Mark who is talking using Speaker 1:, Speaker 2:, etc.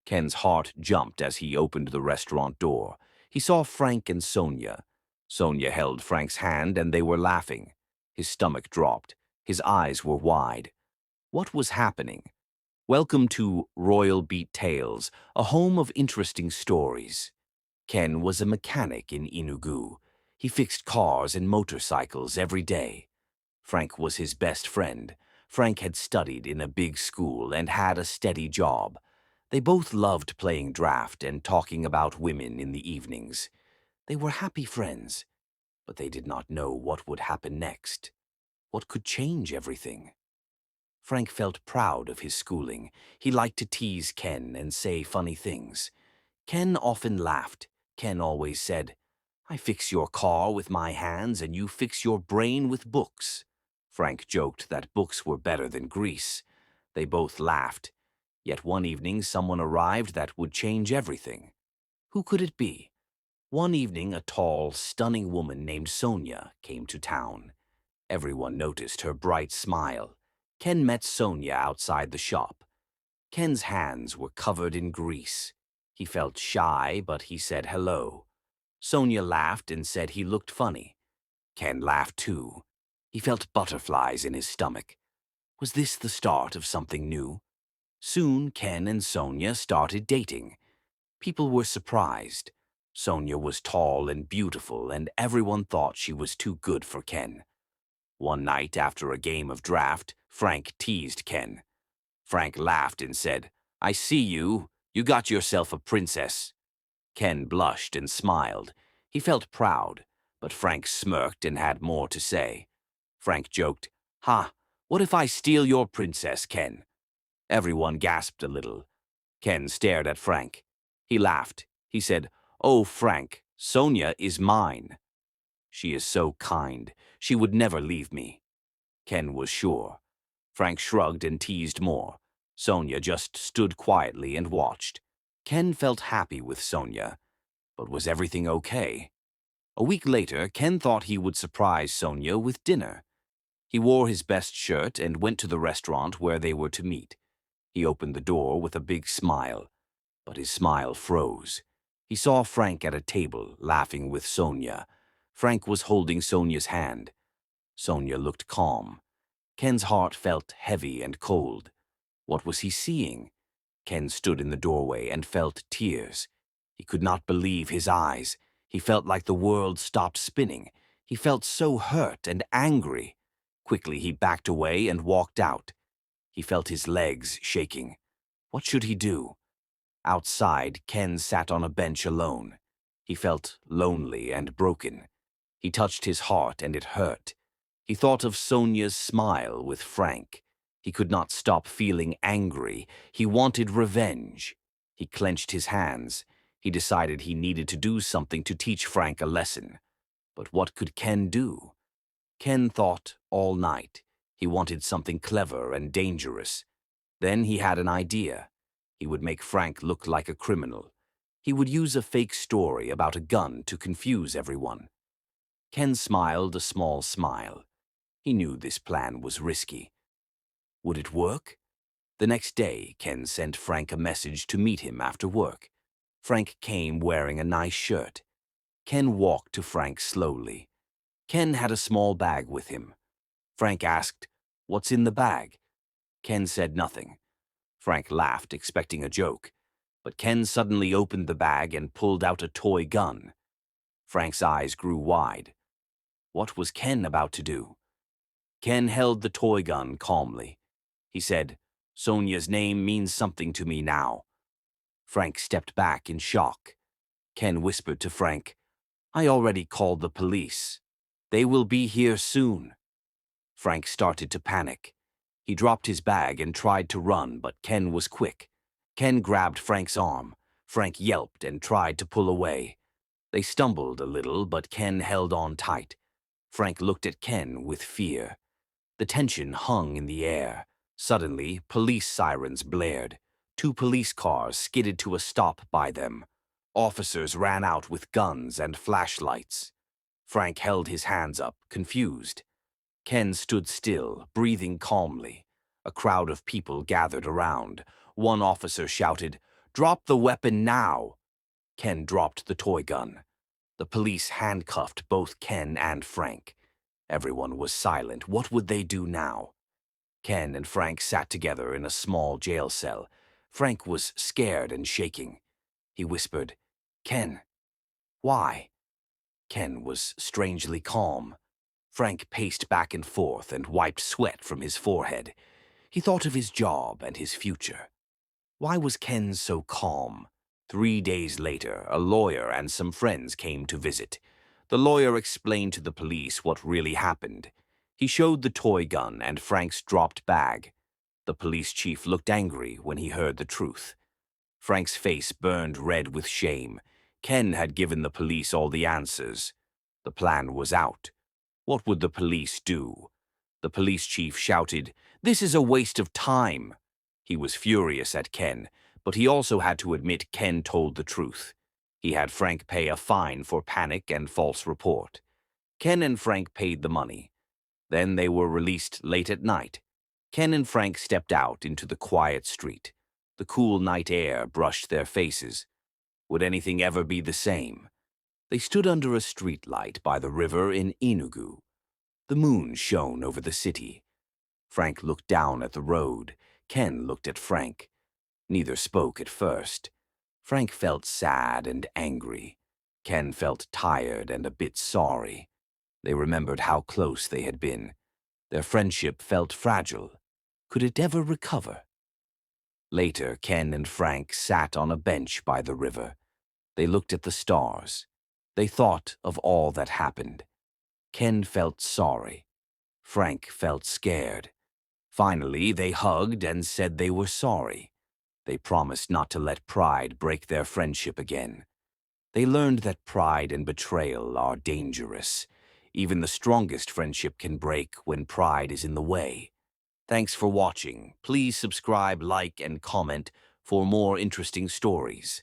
Speaker 1: Ken's heart jumped as he opened the restaurant door. He saw Frank and Sonia. Sonia held Frank's hand and they were laughing. His stomach dropped. His eyes were wide. What was happening? Welcome to Royal Beat Tales, a home of interesting stories. Ken was a mechanic in Enugu. He fixed cars and motorcycles every day. Frank was his best friend. Frank had studied in a big school and had a steady job. They both loved playing draft and talking about women in the evenings. They were happy friends, but they did not know what would happen next. What could change everything? Frank felt proud of his schooling. He liked to tease Ken and say funny things. Ken often laughed. Ken always said, "I fix your car with my hands and you fix your brain with books." Frank joked that books were better than grease. They both laughed. Yet one evening someone arrived that would change everything. Who could it be? One evening a tall, stunning woman named Sonia came to town. Everyone noticed her bright smile. Ken met Sonia outside the shop. Ken's hands were covered in grease. He felt shy, but he said hello. Sonia laughed and said he looked funny. Ken laughed too. He felt butterflies in his stomach. Was this the start of something new? Soon Ken and Sonia started dating. People were surprised. Sonia was tall and beautiful, and everyone thought she was too good for Ken. One night after a game of draft, Frank teased Ken. Frank laughed and said, "I see you. You got yourself a princess." Ken blushed and smiled. He felt proud, but Frank smirked and had more to say. Frank joked, "Ha, what if I steal your princess, Ken?" Everyone gasped a little. Ken stared at Frank. He laughed. He said, "Oh, Frank, Sonia is mine. She is so kind. She would never leave me." Ken was sure. Frank shrugged and teased more. Sonia just stood quietly and watched. Ken felt happy with Sonia. But was everything okay? A week later, Ken thought he would surprise Sonia with dinner. He wore his best shirt and went to the restaurant where they were to meet. He opened the door with a big smile, but his smile froze. He saw Frank at a table, laughing with Sonia. Frank was holding Sonia's hand. Sonia looked calm. Ken's heart felt heavy and cold. What was he seeing? Ken stood in the doorway and felt tears. He could not believe his eyes. He felt like the world stopped spinning. He felt so hurt and angry. Quickly he backed away and walked out. He felt his legs shaking. What should he do? Outside, Ken sat on a bench alone. He felt lonely and broken. He touched his heart and it hurt. He thought of Sonia's smile with Frank. He could not stop feeling angry. He wanted revenge. He clenched his hands. He decided he needed to do something to teach Frank a lesson. But what could Ken do? Ken thought all night. He wanted something clever and dangerous. Then he had an idea. He would make Frank look like a criminal. He would use a fake story about a gun to confuse everyone. Ken smiled a small smile. He knew this plan was risky. Would it work? The next day, Ken sent Frank a message to meet him after work. Frank came wearing a nice shirt. Ken walked to Frank slowly. Ken had a small bag with him. Frank asked, "What's in the bag?" Ken said nothing. Frank laughed, expecting a joke. But Ken suddenly opened the bag and pulled out a toy gun. Frank's eyes grew wide. What was Ken about to do? Ken held the toy gun calmly. He said, "Sonia's name means something to me now." Frank stepped back in shock. Ken whispered to Frank, "I already called the police. They will be here soon." Frank started to panic. He dropped his bag and tried to run, but Ken was quick. Ken grabbed Frank's arm. Frank yelped and tried to pull away. They stumbled a little, but Ken held on tight. Frank looked at Ken with fear. The tension hung in the air. Suddenly, police sirens blared. 2 police cars skidded to a stop by them. Officers ran out with guns and flashlights. Frank held his hands up, confused. Ken stood still, breathing calmly. A crowd of people gathered around. One officer shouted, Drop the weapon now! Ken dropped the toy gun. The police handcuffed both Ken and Frank. Everyone was silent. What would they do now? Ken and Frank sat together in a small jail cell. Frank was scared and shaking. He whispered, "Ken, why?" Ken was strangely calm. Frank paced back and forth and wiped sweat from his forehead. He thought of his job and his future. Why was Ken so calm? 3 days later, a lawyer and some friends came to visit. The lawyer explained to the police what really happened. He showed the toy gun and Frank's dropped bag. The police chief looked angry when he heard the truth. Frank's face burned red with shame. Ken had given the police all the answers. The plan was out. What would the police do? The police chief shouted, "This is a waste of time." He was furious at Ken, but he also had to admit Ken told the truth. He had Frank pay a fine for panic and false report. Ken and Frank paid the money. Then they were released late at night. Ken and Frank stepped out into the quiet street. The cool night air brushed their faces. Would anything ever be the same? They stood under a streetlight by the river in Enugu. The moon shone over the city. Frank looked down at the road. Ken looked at Frank. Neither spoke at first. Frank felt sad and angry. Ken felt tired and a bit sorry. They remembered how close they had been. Their friendship felt fragile. Could it ever recover? Later, Ken and Frank sat on a bench by the river. They looked at the stars. They thought of all that happened. Ken felt sorry. Frank felt scared. Finally, they hugged and said they were sorry. They promised not to let pride break their friendship again. They learned that pride and betrayal are dangerous. Even the strongest friendship can break when pride is in the way. Thanks for watching. Please subscribe, like, and comment for more interesting stories.